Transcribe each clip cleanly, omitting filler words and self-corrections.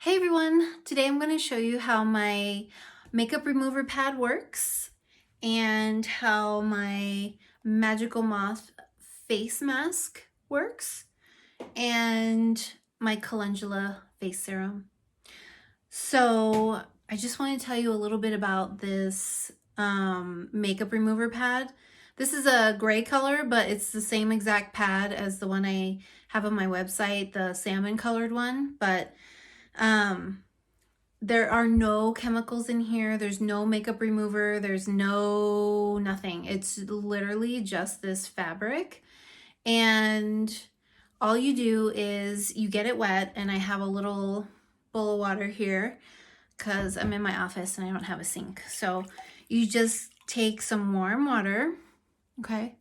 Hey everyone, today I'm going to show you how my makeup remover pad works and how my Magical Moth face mask works and my Calendula face serum. So I just want to tell you a little bit about this makeup remover pad. This is a gray color, but it's the same exact pad as the one I have on my website, the salmon colored one, but there are no chemicals in here. There's no makeup remover. There's no nothing. It's literally just this fabric. And all you do is you get it wet, and I have a little bowl of water here because I'm in my office and I don't have a sink. So you just take some warm water, okay?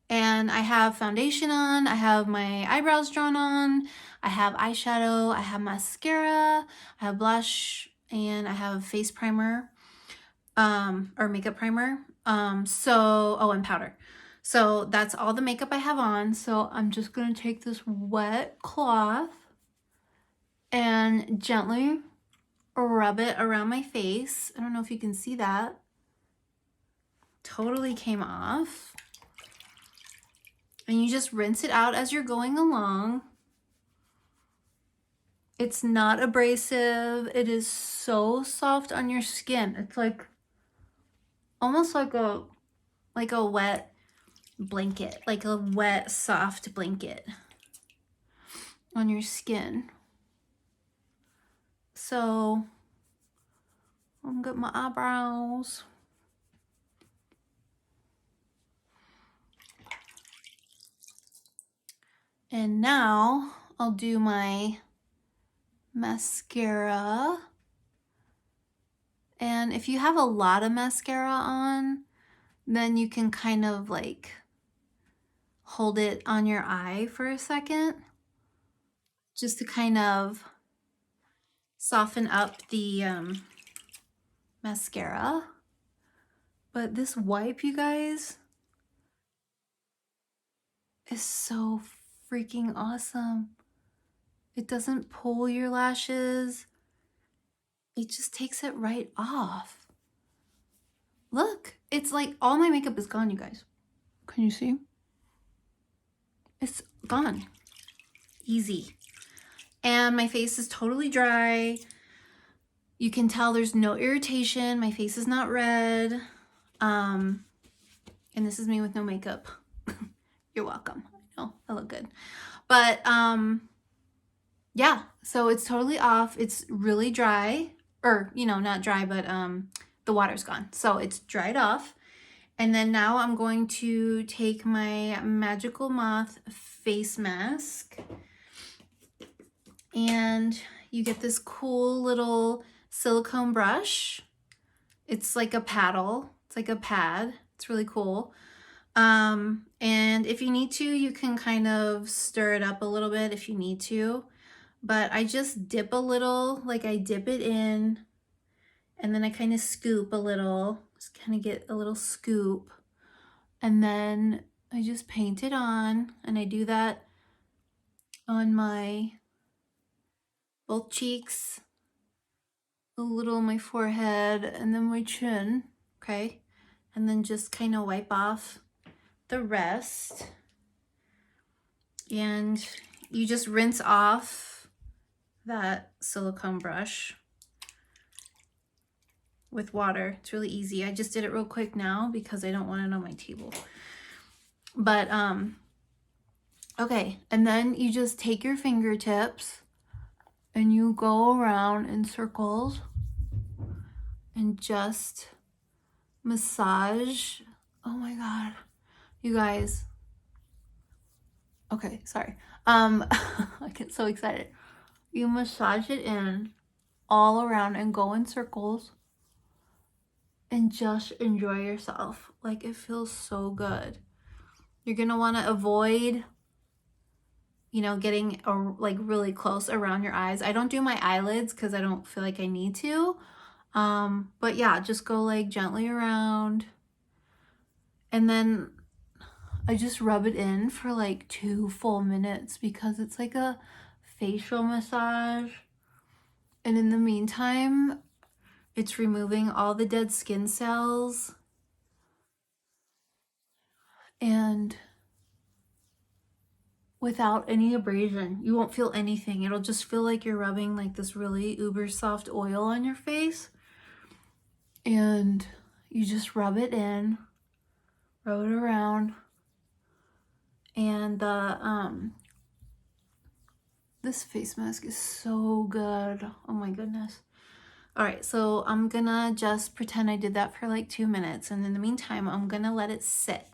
And I have foundation on, I have my eyebrows drawn on, I have eyeshadow, I have mascara, I have blush, and I have face primer, or makeup primer. And powder. So that's all the makeup I have on. So I'm just gonna take this wet cloth and gently rub it around my face. I don't know if you can see that. Totally came off. And you just rinse it out as you're going along. It's not abrasive. It is so soft on your skin. It's like almost like a wet blanket, like a wet soft blanket on your skin. So I'm gonna get my eyebrows. And now I'll do my mascara. And if you have a lot of mascara on, then you can kind of like hold it on your eye for a second just to kind of soften up the mascara. But this wipe, you guys, is so freaking awesome. It doesn't pull your lashes. It just takes it right off. Look, it's like all my makeup is gone, you guys. Can you see? It's gone. Easy. And my face is totally dry. You can tell there's no irritation. My face is not red. And this is me with no makeup. You're welcome. I know, I look good. But yeah, so it's totally off. It's really dry. Or, not dry, but the water's gone. So it's dried off. And then now I'm going to take my Magical Moth face mask. And you get this cool little silicone brush. It's like a paddle. It's like a pad. It's really cool. And if you need to, you can kind of stir it up a little bit if you need to. But I just dip a little, like I dip it in, and then I kind of scoop a little, just kind of get a little scoop. And then I just paint it on, and I do that on my both cheeks, a little on my forehead, and then my chin, okay? And then just kind of wipe off the rest. And you just rinse off that silicone brush with water. It's really easy. I just did it real quick now because I don't want it on my table. But okay, and then you just take your fingertips and you go around in circles and just massage. Oh my god, you guys. Okay, sorry. I get so excited. You massage it in all around and go in circles and just enjoy yourself. Like, it feels so good. You're gonna want to avoid, getting like really close around your eyes. I don't do my eyelids because I don't feel like I need to. But yeah, just go like gently around. And then I just rub it in for like 2 full minutes because it's like a facial massage. And in the meantime, it's removing all the dead skin cells, and without any abrasion. You won't feel anything. It'll just feel like you're rubbing like this really uber soft oil on your face. And you just rub it in, rub it around. And this face mask is so good. Oh my goodness. All right, so I'm gonna just pretend I did that for like 2 minutes, and in the meantime, I'm gonna let it sit.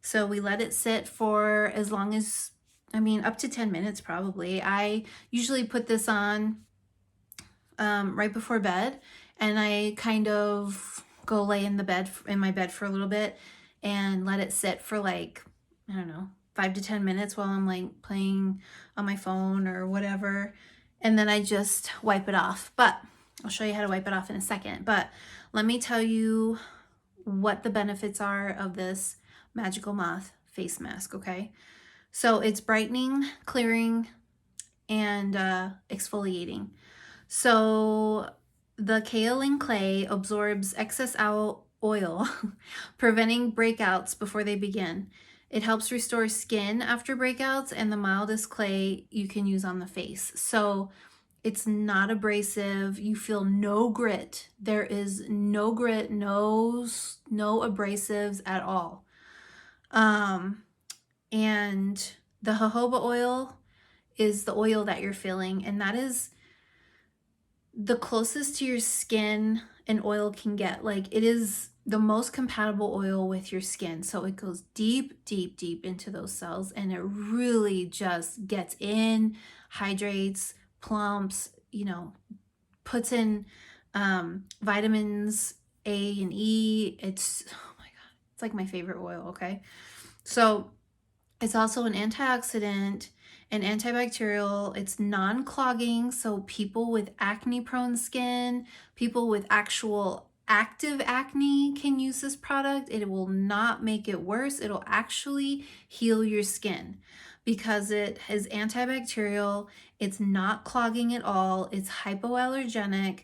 So we let it sit for as long as, I mean, up to 10 minutes probably. I usually put this on right before bed, and I kind of go lay in my bed for a little bit and let it sit for like, I don't know, 5 to 10 minutes while I'm like playing on my phone or whatever. And then I just wipe it off. But I'll show you how to wipe it off in a second. But let me tell you what the benefits are of this Magical Moth face mask, okay? So it's brightening, clearing, and exfoliating. So the kaolin clay absorbs excess oil, preventing breakouts before they begin. It helps restore skin after breakouts, and the mildest clay you can use on the face. So it's not abrasive. You feel no grit. There is no grit, no abrasives at all. And the jojoba oil is the oil that you're feeling, and that is the closest to your skin an oil can get. Like, it is the most compatible oil with your skin. So it goes deep, deep, deep into those cells, and it really just gets in, hydrates, plumps, you know, puts in vitamins A and E. It's, oh my God, it's like my favorite oil, okay? So it's also an antioxidant and antibacterial. It's non-clogging, so people with acne-prone skin, people with actual active acne can use this product. It will not make it worse. It'll actually heal your skin because it is antibacterial. It's not clogging at all. It's hypoallergenic,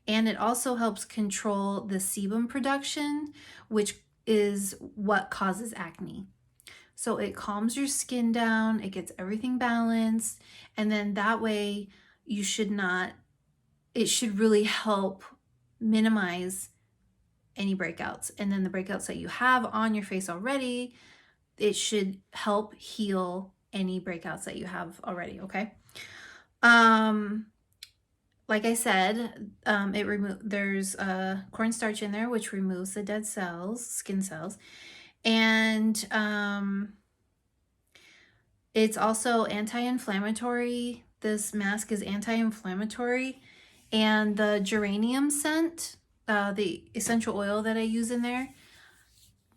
and it also helps control the sebum production, which is what causes acne. So it calms your skin down, it gets everything balanced, and then that way it should really help minimize any breakouts. And then the breakouts that you have on your face already, it should help heal any breakouts that you have already, okay? Like I said, there's cornstarch in there, which removes the dead cells, skin cells. And it's also anti-inflammatory. This mask is anti-inflammatory. And the geranium scent, the essential oil that I use in there,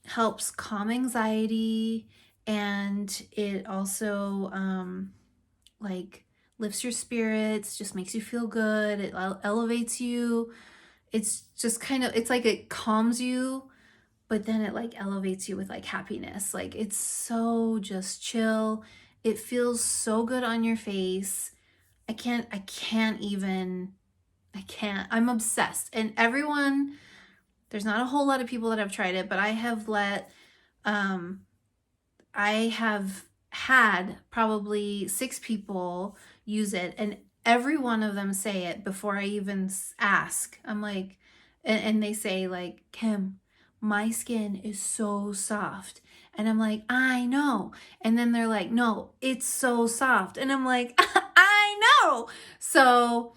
helps calm anxiety. And it also like lifts your spirits, just makes you feel good. It elevates you. It's just kind of, it's like it calms you, but then it like elevates you with like happiness. Like, it's so just chill. It feels so good on your face. I'm obsessed. And everyone, there's not a whole lot of people that have tried it, but I have had probably 6 people use it, and every one of them say it before I even ask. I'm like, and they say like, Kim, my skin is so soft. And I'm like, I know. And then they're like, no, it's so soft. And I'm like, I know. So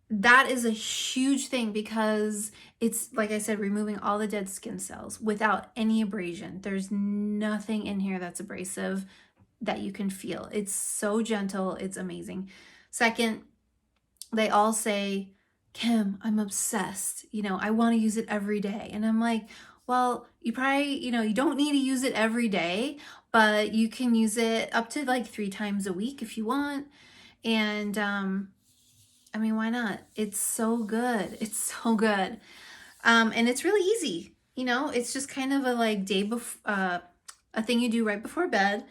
that is a huge thing because it's, like I said, removing all the dead skin cells without any abrasion. There's nothing in here that's abrasive that you can feel. It's so gentle. It's amazing. Second, they all say, Kim, I'm obsessed. You know, I want to use it every day. And I'm like, well, you probably, you don't need to use it every day, but you can use it up to like 3 times a week if you want. And I mean, why not? It's so good. It's so good. And it's really easy. It's just kind of a like a thing you do right before bed.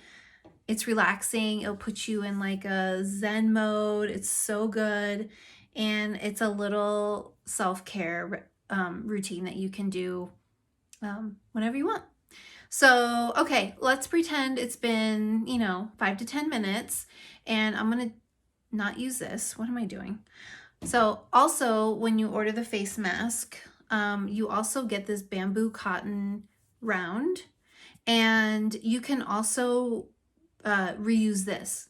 It's relaxing. It'll put you in like a Zen mode. It's so good. and it's a little self-care routine that you can do whenever you want. So, okay, let's pretend it's been, 5 to 10 minutes, and I'm gonna not use this. What am I doing? So also, when you order the face mask, you also get this bamboo cotton round, and you can also reuse this.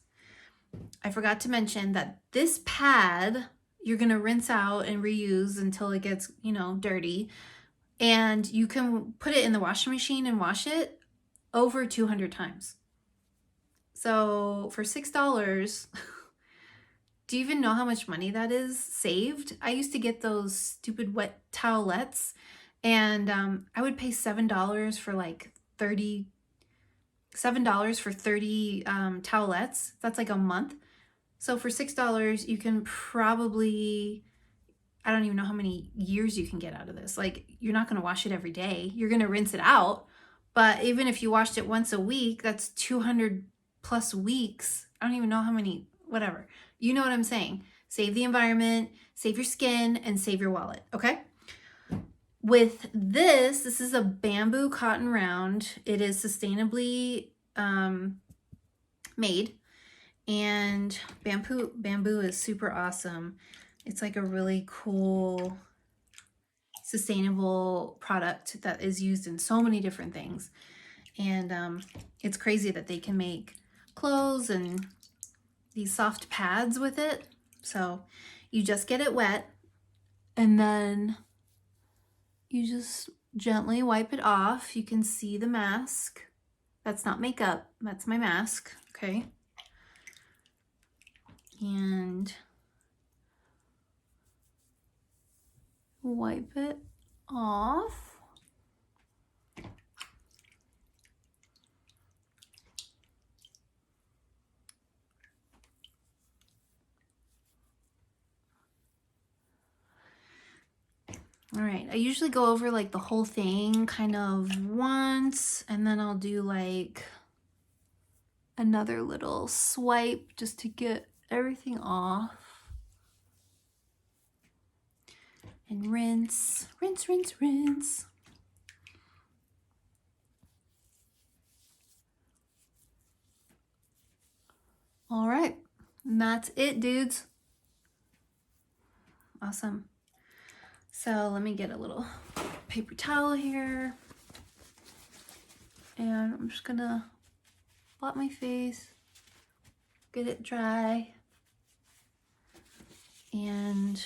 I forgot to mention that this pad, you're gonna rinse out and reuse until it gets, dirty. And you can put it in the washing machine and wash it over 200 times. So for $6, do you even know how much money that is saved? I used to get those stupid wet towelettes, and I would pay $7 for like 30 towelettes. That's like a month. So for $6, you can probably, I don't even know how many years you can get out of this. Like, you're not going to wash it every day. You're going to rinse it out. But even if you washed it once a week, that's 200 plus weeks. I don't even know how many, whatever. You know what I'm saying. Save the environment, save your skin, and save your wallet, okay? With this is a bamboo cotton round. It is sustainably made, and bamboo is super awesome. It's like a really cool, sustainable product that is used in so many different things. And it's crazy that they can make clothes and these soft pads with it. So you just get it wet, and then you just gently wipe it off. You can see the mask. That's not makeup, that's my mask, okay? And wipe it off. All right, I usually go over like the whole thing kind of once, and then I'll do like another little swipe just to get everything off. And rinse, rinse, rinse, rinse. All right, and that's it, dudes. Awesome. So let me get a little paper towel here, and I'm just gonna blot my face, get it dry, and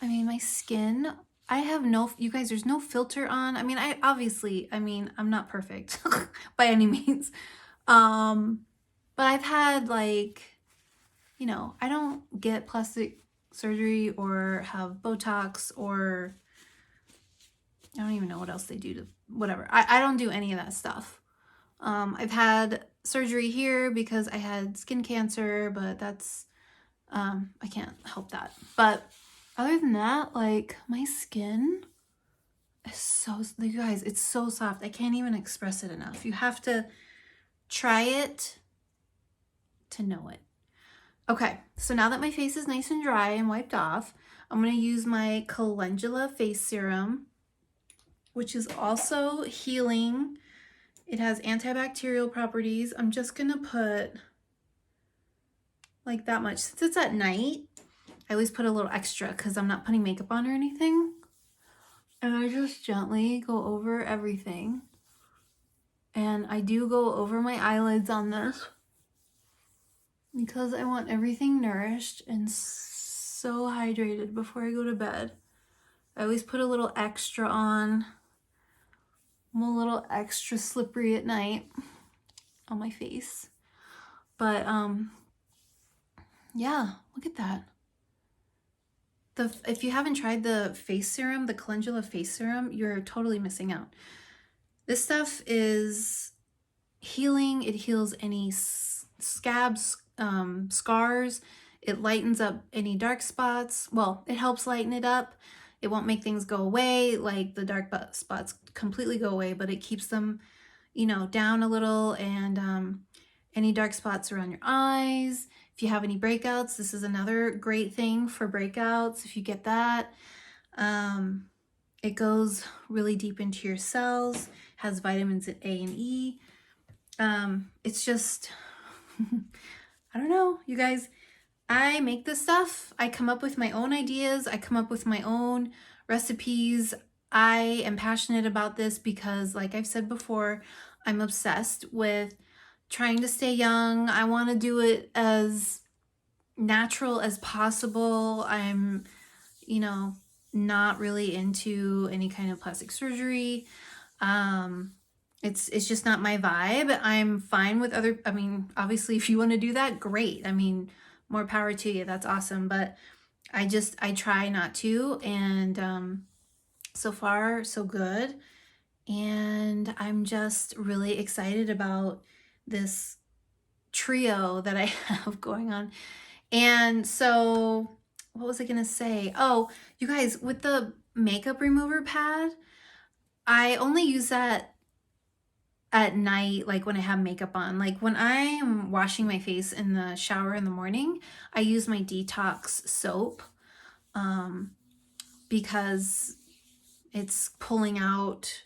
I mean, my skin, I have you guys, there's no filter on. I mean, I'm not perfect by any means. But I've had like, I don't get plastic surgery or have Botox, or I don't even know what else they do to whatever. I don't do any of that stuff. I've had surgery here because I had skin cancer, but that's, I can't help that. But other than that, like, my skin is you guys, it's so soft. I can't even express it enough. You have to try it to know it. Okay, so now that my face is nice and dry and wiped off, I'm going to use my Calendula face serum, which is also healing. It has antibacterial properties. I'm just going to put like that much. Since it's at night, I always put a little extra because I'm not putting makeup on or anything. And I just gently go over everything. And I do go over my eyelids on this because I want everything nourished and so hydrated before I go to bed. I always put a little extra on. I'm a little extra slippery at night on my face. But yeah, look at that. If you haven't tried the face serum, the Calendula face serum, you're totally missing out. This stuff is healing. It heals any scabs, scars. It lightens up any dark spots. Well, it helps lighten it up. It won't make things go away, like the dark spots completely go away, but it keeps them, down a little. And any dark spots around your eyes, If you have any breakouts, this is another great thing for breakouts. If you get that, it goes really deep into your cells, has vitamins A and E. It's just, I don't know, you guys, I make this stuff. I come up with my own ideas. I come up with my own recipes. I am passionate about this because, like I've said before, I'm obsessed with trying to stay young. I want to do it as natural as possible. I'm, you know, not really into any kind of plastic surgery. It's just not my vibe. I'm fine with other, I mean, obviously if you want to do that, great. I mean, more power to you. That's awesome. But I try not to. And so far, so good. And I'm just really excited about this trio that I have going on. And so, what was I going to say? Oh, you guys, with the makeup remover pad, I only use that at night, like when I have makeup on. Like when I am washing my face in the shower in the morning, I use my detox soap because it's pulling out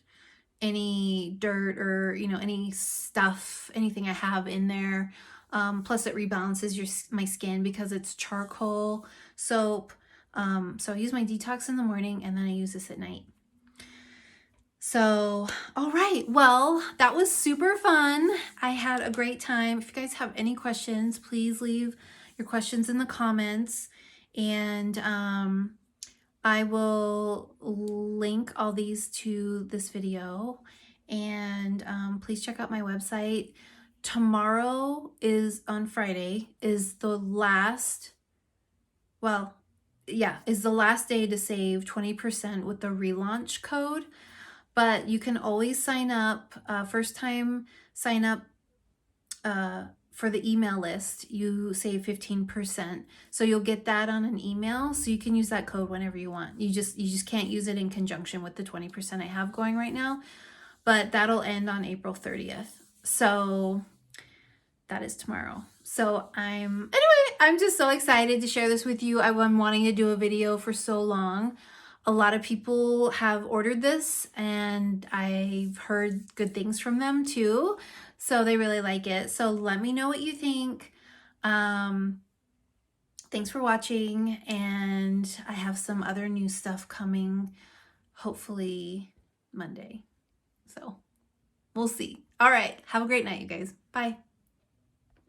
any dirt or, you know, any stuff, anything I have in there. Plus it rebalances my skin because it's charcoal soap. So I use my detox in the morning and then I use this at night. So, all right. Well, that was super fun. I had a great time. If you guys have any questions, please leave your questions in the comments. And I will link all these to this video. And please check out my website. Tomorrow is on Friday, is the last, well, yeah, is the last day to save 20% with the relaunch code. But you can always sign up, first time sign up for the email list, you save 15%. So you'll get that on an email. So you can use that code whenever you want. You just can't use it in conjunction with the 20% I have going right now. But that'll end on April 30th. So that is tomorrow. So anyway, I'm just so excited to share this with you. I've been wanting to do a video for so long. A lot of people have ordered this and I've heard good things from them too. So they really like it. So let me know what you think. Thanks for watching, and I have some other new stuff coming, hopefully Monday. So we'll see. All right. Have a great night, you guys. Bye.